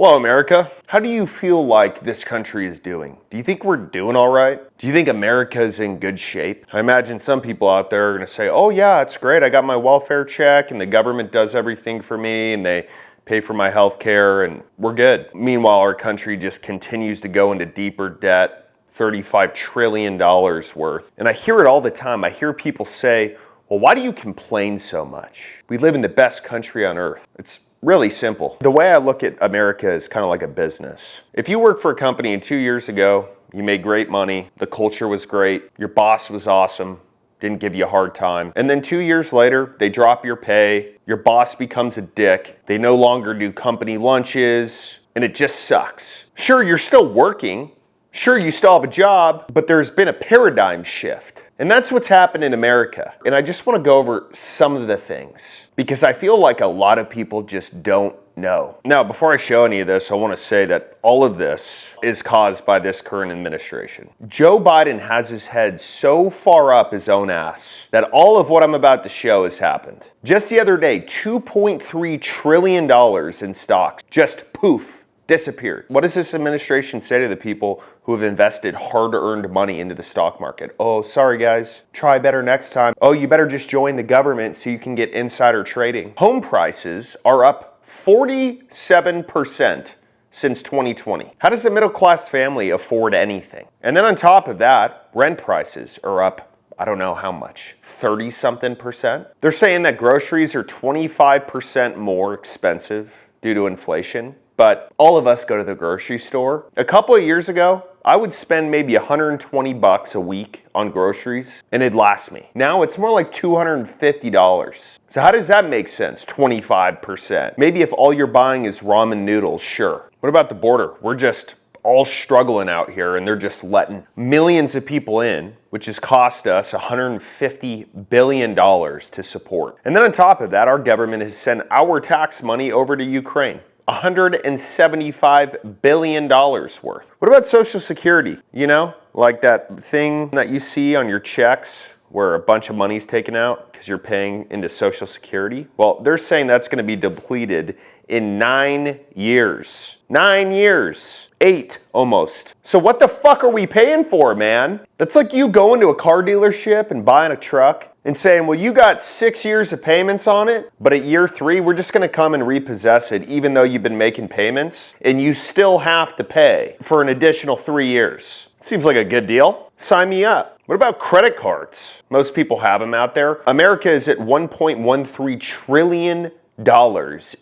Hello, America. How do you feel like this country is doing? Do you think we're doing all right? Do you think America's in good shape? I imagine some people out there are going to say, oh yeah, it's great. I got my welfare check and the government does everything for me and they pay for my health care and we're good. Meanwhile, our country just continues to go into deeper debt, $35 trillion worth. And I hear it all the time. I hear people say, well, why do you complain so much? We live in the best country on earth. It's really simple. The way I look at America is kind of like a business. If you work for a company and 2 years ago, you made great money, the culture was great, your boss was awesome, didn't give you a hard time, and then 2 years later, they drop your pay, your boss becomes a dick, they no longer do company lunches, and it just sucks. Sure, you're still working, sure, you still have a job, but there's been a paradigm shift. And that's what's happened in America. And I just want to go over some of the things because I feel like a lot of people just don't know. Now, before I show any of this, I want to say that all of this is caused by this current administration. Joe Biden has his head so far up his own ass that all of what I'm about to show has happened. Just the other day, $2.3 trillion in stocks just poof, disappeared. What does this administration say to the people who have invested hard-earned money into the stock market? Oh, sorry guys, try better next time. Oh, you better just join the government so you can get insider trading. Home prices are up 47% since 2020. How does a middle-class family afford anything? And then on top of that, rent prices are up, I don't know how much, 30-something%. They're saying that groceries are 25% more expensive due to inflation. But all of us go to the grocery store. A couple of years ago, I would spend maybe $120 a week on groceries and it'd last me. Now it's more like $250. So how does that make sense? 25%. Maybe if all you're buying is ramen noodles, sure. What about the border? We're just all struggling out here and they're just letting millions of people in, which has cost us $150 billion to support. And then on top of that, our government has sent our tax money over to Ukraine. $175 billion worth. What about Social Security? You know, like that thing that you see on your checks where a bunch of money's taken out because you're paying into Social Security? Well, they're saying that's going to be depleted in 9 years. 9 years. 8 almost. So what the fuck are we paying for, man? That's like you going to a car dealership and buying a truck and saying, well, you got 6 years of payments on it, but at year 3, we're just gonna come and repossess it even though you've been making payments and you still have to pay for an additional 3 years. Seems like a good deal. Sign me up. What about credit cards? Most people have them out there. America is at $1.13 trillion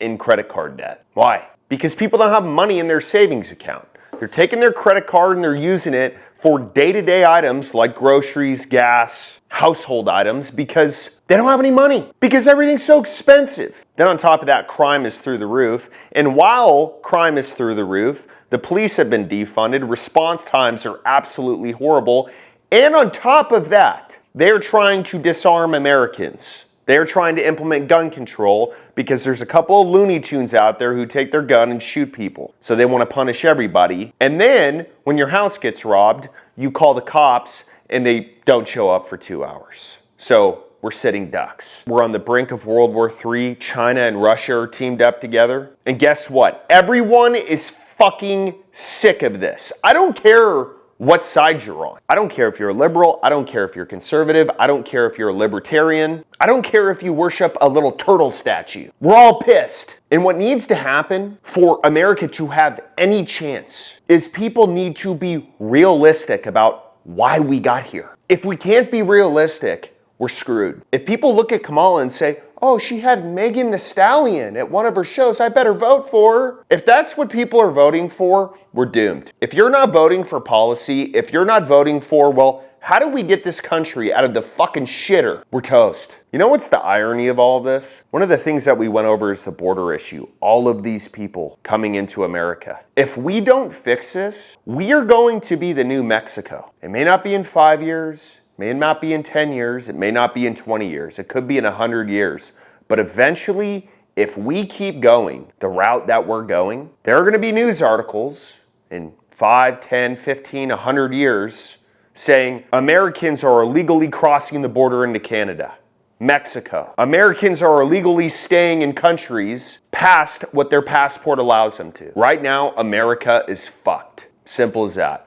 in credit card debt. Why? Because people don't have money in their savings account. They're taking their credit card and they're using it for day-to-day items like groceries, gas, household items because they don't have any money because everything's so expensive. Then on top of that, crime is through the roof. And while crime is through the roof, the police have been defunded, response times are absolutely horrible. And on top of that, they're trying to disarm Americans. They're trying to implement gun control because there's a couple of Looney Tunes out there who take their gun and shoot people. So they want to punish everybody. And then when your house gets robbed, you call the cops and they don't show up for 2 hours. So we're sitting ducks. We're on the brink of World War III. China and Russia are teamed up together. And guess what? Everyone is fucking sick of this. I don't care what side you're on. I don't care if you're a liberal. I don't care if you're conservative. I don't care if you're a libertarian. I don't care if you worship a little turtle statue. We're all pissed. And what needs to happen for America to have any chance is people need to be realistic about why we got here. If we can't be realistic, we're screwed. If people look at Kamala and say, oh, she had Megan Thee Stallion at one of her shows, I better vote for her. If that's what people are voting for, we're doomed. If you're not voting for policy, if you're not voting for, well, how do we get this country out of the fucking shitter? We're toast. You know what's the irony of all of this? One of the things that we went over is the border issue. All of these people coming into America. If we don't fix this, we are going to be the new Mexico. It may not be in 5 years. May not be in 10 years, it may not be in 20 years, it could be in 100 years. But eventually, if we keep going the route that we're going, there are going to be news articles in 5, 10, 15, 100 years saying Americans are illegally crossing the border into Canada. Mexico. Americans are illegally staying in countries past what their passport allows them to. Right now, America is fucked. Simple as that.